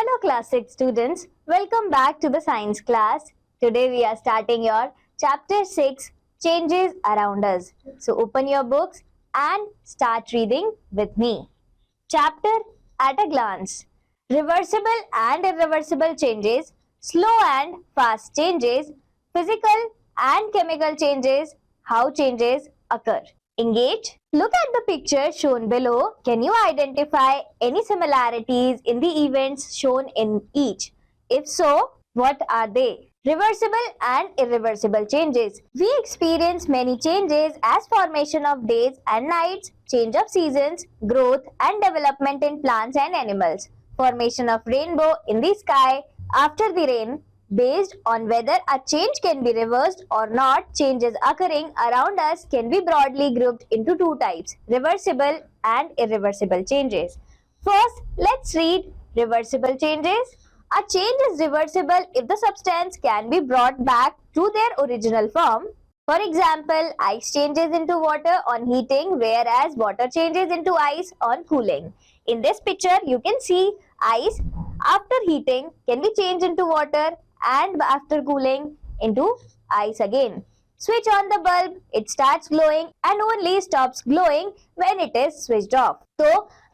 Hello class 6 students, welcome back to the science class. Today we are starting your chapter 6 changes around us. So open your books and start reading with me. Chapter at a glance. Reversible and irreversible changes, slow and fast changes, physical and chemical changes, how changes occur. Engage. Look at the picture shown below. Can you identify any similarities in the events shown in each? If so, what are they? Reversible and irreversible changes. We experience many changes as formation of days and nights, change of seasons, growth and development in plants and animals, formation of rainbow in the sky after the rain. Based on whether a change can be reversed or not, changes occurring around us can be broadly grouped into two types, reversible and irreversible changes. First, let's read reversible changes. A change is reversible if the substance can be brought back to their original form. For example, ice changes into water on heating, whereas water changes into ice on cooling. In this picture, you can see ice after heating can be changed into water and after cooling into ice again. Switch on the bulb, it starts glowing and only stops glowing when it is switched off. तो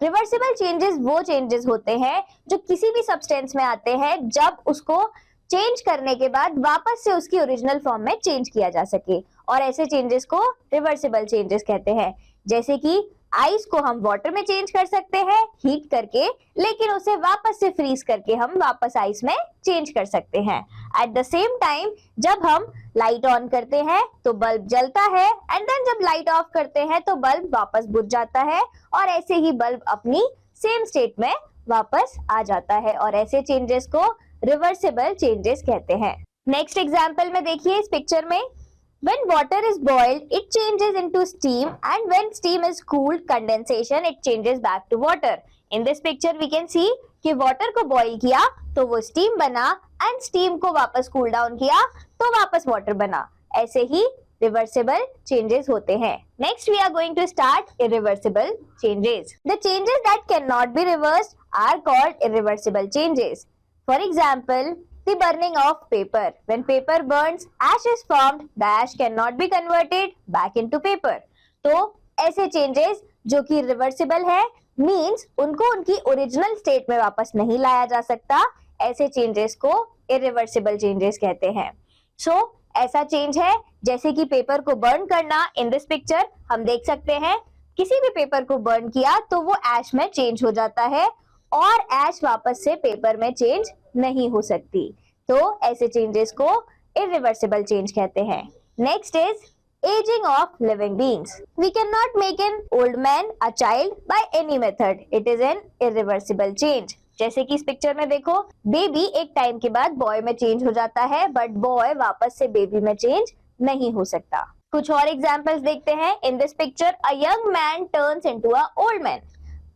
reversible changes वो changes होते हैं जो किसी भी substance में आते हैं जब उसको चेंज करने के बाद वापस से उसकी ओरिजिनल फॉर्म में चेंज किया जा सके, और ऐसे चेंजेस को रिवर्सिबल चेंजेस कहते हैं. जैसे कि आइस को हम वाटर में चेंज कर सकते हैं हीट करके, लेकिन उसे वापस से फ्रीज करके हम वापस आइस में चेंज कर सकते हैं. एट द सेम टाइम जब हम लाइट ऑन करते हैं तो बल्ब जलता है, एंड देन जब लाइट ऑफ करते हैं तो बल्ब वापस बुझ जाता है, और ऐसे ही बल्ब अपनी सेम स्टेट में वापस आ जाता है, और ऐसे चेंजेस को रिवर्सिबल चेंजेस कहते हैं. नेक्स्ट एग्जांपल में देखिए इस पिक्चर में, when water is boiled, it changes into steam, and when steam is cooled, condensation, it changes back to water. In this picture we can see कि water को boil किया तो वो steam बना, and steam को वापस cool down किया तो वापस water बना. ऐसे ही reversible changes होते हैं. Next we are going to start irreversible changes. The changes that cannot be reversed are called irreversible changes. For example, the burning of paper. When paper burns, ash is formed. The ash cannot be converted back into paper. तो ऐसे changes जो कि reversible है, means उनको उनकी original state में वापस नहीं लाया जा सकता. ऐसे changes को irreversible changes कहते हैं. So ऐसा change है जैसे कि पेपर को burn करना. In this picture हम देख सकते हैं किसी भी पेपर को burn किया तो वो ash में change हो जाता है, और ash वापस से पेपर में change नहीं हो सकती. तो ऐसे चेंजेस को irreversible change कहते हैं. Next is aging of living beings. We cannot make an old man a child by any method. It is an irreversible change. जैसे कि इस पिक्चर में देखो, बेबी एक टाइम के बाद बॉय में चेंज हो जाता है, बट बॉय वापस से बेबी में चेंज नहीं हो सकता. कुछ और एग्जांपल्स देखते हैं. In this picture a young man turns into a old man,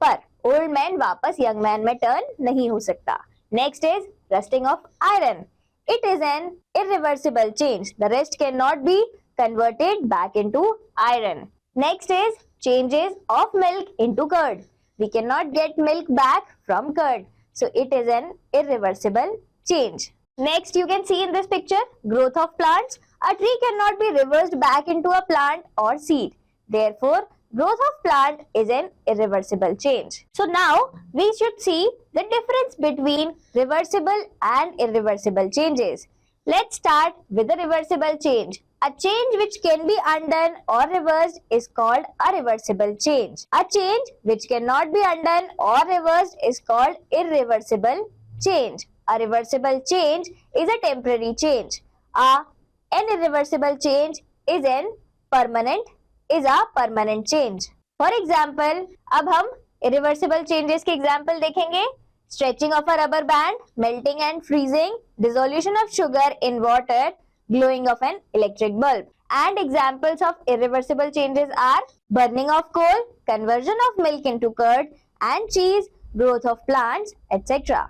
पर ओल्ड मैन वापस यंग मैन में टर्न नहीं हो सकता. Next is rusting of iron. It is an irreversible change. The rust cannot be converted back into iron. Next is changes of milk into curd. We cannot get milk back from curd. So it is an irreversible change. Next you can see in this picture growth of plants. A tree cannot be reversed back into a plant or seed. Therefore, growth of plant is an irreversible change. So now we should see the difference between reversible and irreversible changes. Let's start with the reversible change. A change which can be undone or reversed is called a reversible change. A change which cannot be undone or reversed is called irreversible change. A reversible change is a temporary change. An irreversible change is a permanent change. For example, अब हम irreversible changes के example देखेंगे. Stretching of a rubber band, melting and freezing, dissolution of sugar in water, glowing of an electric bulb. And examples of irreversible changes are burning of coal, conversion of milk into curd and cheese, growth of plants, etc.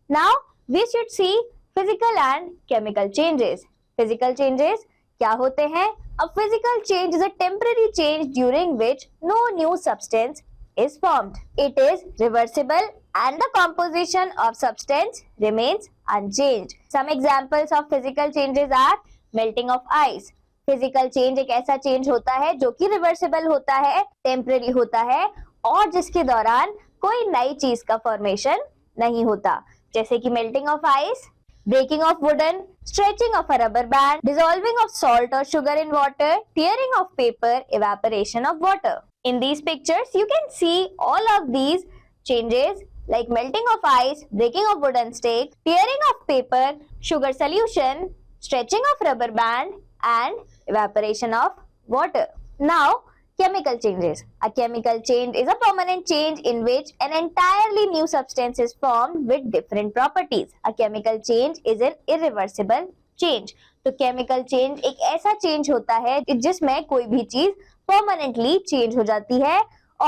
Now we should see physical and chemical changes. Physical changes क्या होते हैं? A physical change is a temporary change during which no new substance is formed. It is reversible and the composition of substance remains unchanged. Some examples of physical changes are melting of ice. Physical change एक ऐसा change होता है जो कि reversible होता है, temporary होता है और जिसके दौरान कोई नई चीज का फॉर्मेशन नहीं होता, जैसे कि melting of ice, breaking of wooden, stretching of a rubber band, dissolving of salt or sugar in water, tearing of paper, evaporation of water. In these pictures, you can see all of these changes like melting of ice, breaking of wooden stick, tearing of paper, sugar solution, stretching of rubber band, and evaporation of water. Now, chemical changes. A chemical change is a permanent change in which an entirely new substance is formed with different properties. A chemical change is an irreversible change. तो chemical change एक ऐसा change होता है जिसमें कोई भी चीज permanently change हो जाती है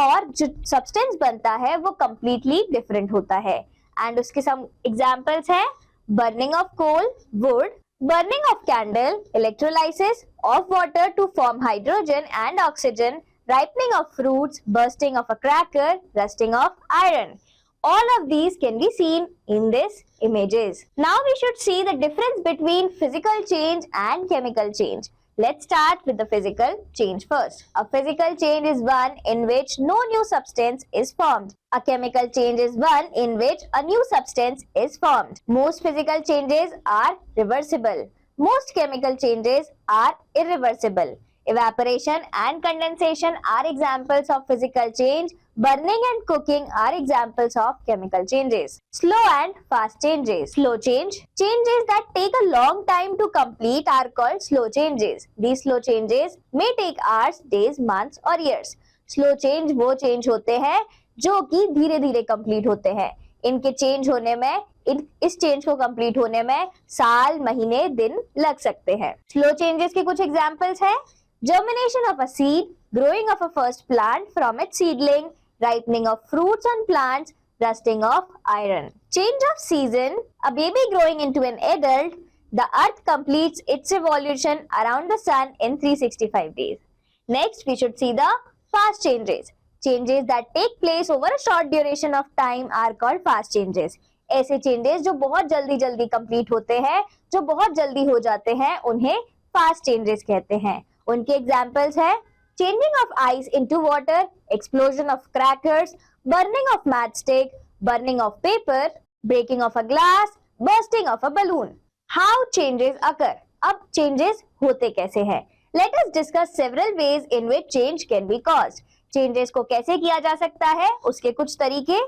और जो substance बनता है वो completely different होता है. And उसके some examples हैं burning of coal, wood, burning of candle, electrolysis of water to form hydrogen and oxygen, ripening of fruits, bursting of a cracker, rusting of iron. All of these can be seen in these images. Now we should see the difference between physical change and chemical change. Let's start with the physical change first. A physical change is one in which no new substance is formed. A chemical change is one in which a new substance is formed. Most physical changes are reversible. Most chemical changes are irreversible. Evaporation and condensation are examples of physical change. Burning and cooking are examples of chemical changes. Slow and fast changes. Slow change. Changes that take a long time to complete are called slow changes. These slow changes may take hours, days, months or years. Slow change वो change होते हैं जो कि धीरे धीरे complete होते हैं. इनके change होने में इस change को complete होने में साल, महीने, दिन लग सकते हैं. Slow changes के कुछ examples हैं. Germination of a seed, growing of a first plant from its seedling, ripening of fruits on plants, rusting of iron. Change of season, a baby growing into an adult, the earth completes its revolution around the sun in 365 days. Next, we should see the fast changes. Changes that take place over a short duration of time are called fast changes. ऐसे changes जो बहुत जल्दी complete होते हैं, जो बहुत जल्दी हो जाते हैं, उन्हें fast changes कहते हैं. उनके एग्जाम्पल्स है changing of ice into water, explosion of crackers, burning of matchstick, burning of paper, breaking of a glass, bursting of a balloon. How changes occur? अब changes होते कैसे हैं? Let us discuss several ways in which change can be caused. Changes को कैसे किया जा सकता है? उसके कुछ तरीके.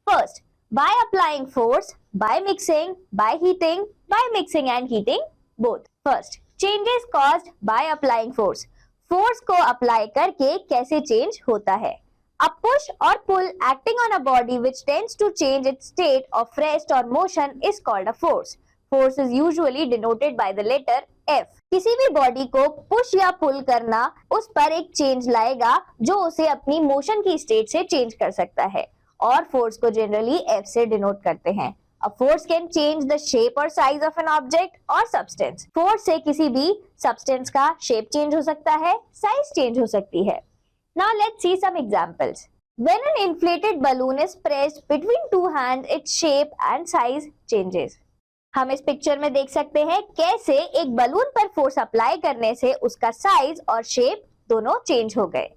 First, by applying force, by mixing, by heating, by mixing and heating both. First, changes caused by applying force. Force को apply करके कैसे change होता है? A push or pull acting on a body which tends to change its state of rest or motion is called a force. Force is usually denoted by the letter F. किसी भी body को push या pull करना उस पर एक change लाएगा जो उसे अपनी motion की state से change कर सकता है और force को generally F से denote करते हैं. A force can change the shape or size of an object or substance. Force से किसी भी substance का shape change हो सकता है, size change हो सकती है. Now let's see some examples. When an inflated balloon is pressed between two hands, its shape and size changes. हम इस पिक्चर में देख सकते हैं कैसे एक बलून पर फोर्स अप्लाई करने से उसका साइज और शेप दोनों चेंज हो गए.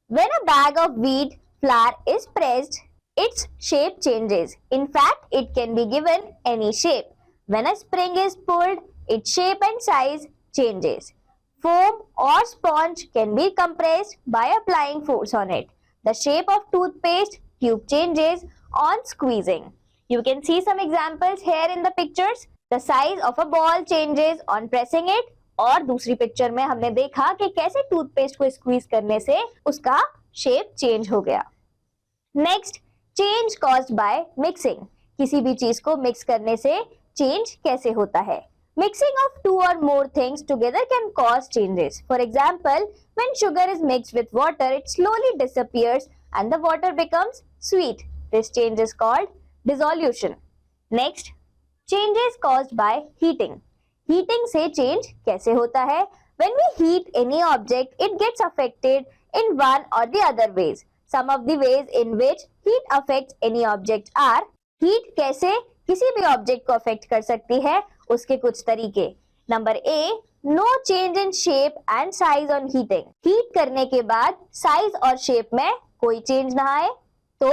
When a bag of wheat flour is pressed, its shape changes. In fact, it can be given any shape. When a spring is pulled, its shape and size changes. Foam or sponge can be compressed by applying force on it. The shape of toothpaste tube changes on squeezing. You can see some examples here in the pictures. The size of a ball changes on pressing it. और दूसरी picture में हमने देखा कि कैसे toothpaste को squeeze करने से उसका शेप चेंज हो गया. Next, change caused by mixing. किसी भी चीज को मिक्स करने से चेंज कैसे होता है? Mixing of two or more things together can cause changes. For example, when sugar is mixed with water, it slowly disappears and the water becomes sweet. This change is called dissolution. Next, changes caused by heating. Heating से change कैसे होता है? When we heat any object, it gets affected in one or the other ways. Some of the ways in which heat affects any object are, heat कैसे किसी भी object को affect कर सकती है, उसके कुछ तरीके. Number A, no change in shape and size on heating. Heat करने के बाद साइज और शेप में कोई चेंज ना आए. तो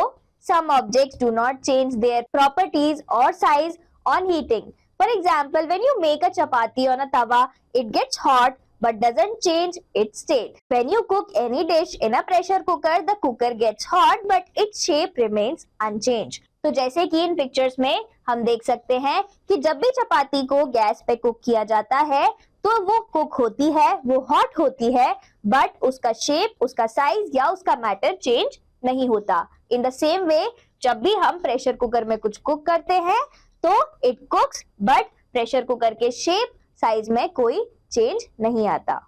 some objects do not change their properties or size on heating. For example, when you make a chapati on a tawa, it gets hot but doesn't change its state. When you cook any dish in a pressure cooker, the cooker gets hot but its shape remains unchanged. तो जैसे कि इन pictures में हम देख सकते हैं कि जब भी चपाती को गैस पे कुक किया जाता है तो वो कुक होती है, वो हॉट होती है, बट उसका शेप, उसका साइज या उसका मैटर चेंज नहीं होता. इन द सेम वे जब भी हम प्रेशर कुकर में कुछ कुक करते हैं तो it cooks but pressure cooker के शेप साइज में कोई चेंज नहीं आता.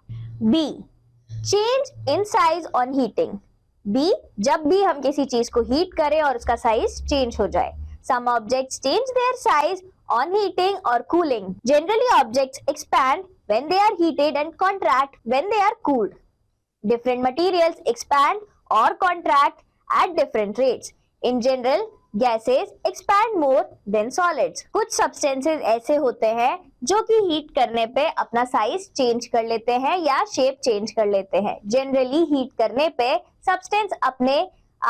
B, change in size on heating. B, जब भी हम किसी चीज को हीट करें और उसका साइज चेंज हो जाए. Some objects change their size on heating or cooling. Generally, objects expand when they are heated and contract when they are cooled. Different materials expand or contract at different rates. In general, gases expand more than solids. कुछ substances ऐसे होते हैं जो कि heat करने पे अपना size change कर लेते हैं या शेप चेंज कर लेते हैं. जनरली हीट करने पे सब्सटेंस अपने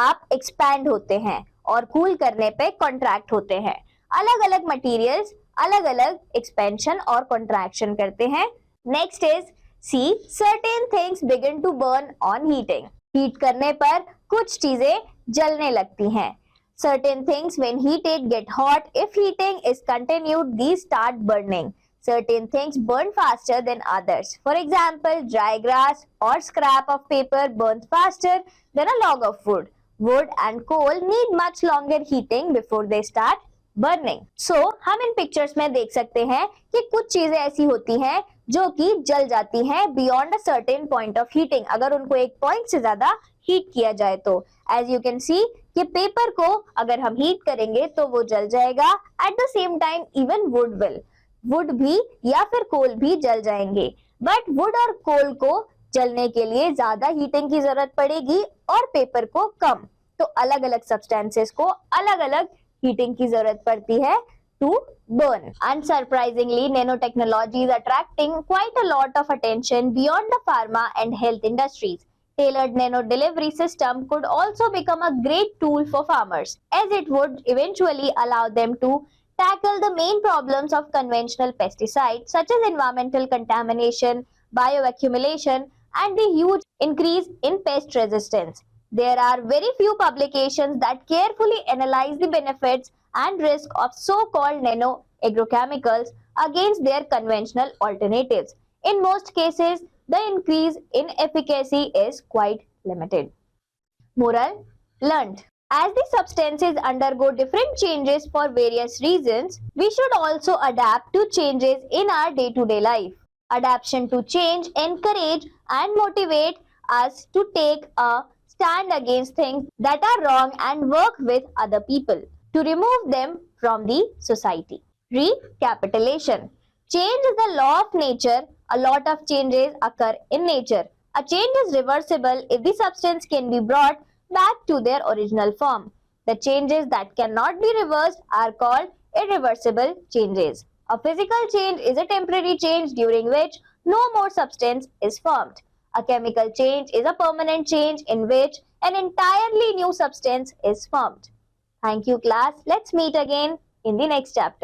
आप एक्सपैंड होते हैं और कूल करने पे कॉन्ट्रैक्ट होते हैं. अलग अलग मटेरियल्स अलग अलग एक्सपेंशन और कॉन्ट्रैक्शन करते हैं. Next is C, certain things begin to burn on heating. Heat करने पर कुछ चीजें जलने लगती हैं. Certain things when heated get hot. If heating is continued, these start burning. Certain things burn faster than others. For example, dry grass or scrap of paper burns faster than a log of wood. Wood and coal need much longer heating before they start burning. So, हम इन pictures में देख सकते हैं कि कुछ चीजें ऐसी होती हैं जो कि जल जाती हैं beyond a certain point of heating. अगर उनको एक पॉइंट से ज्यादा हीट किया जाए तो एज यू कैन सी कि पेपर को अगर हम हीट करेंगे तो वो जल जाएगा. At the same time even would भी या फिर कोल भी जल जाएंगे. बट वुड और कोल को जलने के लिए ज्यादा हीटिंग की जरूरत पड़ेगी और पेपर को कम. तो अलग अलग सब्सटेंसेस को अलग अलग हीटिंग की जरूरत पड़ती है to burn. Unsurprisingly, nanotechnology is attracting quite a lot of attention beyond the pharma and health industries. Tailored nano delivery system could also become a great tool for farmers, as it would eventually allow them to tackle the main problems of conventional pesticides such as environmental contamination, bioaccumulation, and the huge increase in pest resistance. There are very few publications that carefully analyze the benefits and risk of so-called nano agrochemicals against their conventional alternatives. In most cases, the increase in efficacy is quite limited. Moral learned. As the substances undergo different changes for various reasons, we should also adapt to changes in our day-to-day life. Adaptation to change encourage and motivate us to take a stand against things that are wrong and work with other people to remove them from the society. Recapitulation. Change is the law of nature. A lot of changes occur in nature. A change is reversible if the substance can be brought back to their original form. The changes that cannot be reversed are called irreversible changes. A physical change is a temporary change during which no more substance is formed. A chemical change is a permanent change in which an entirely new substance is formed. Thank you, class. Let's meet again in the next chapter.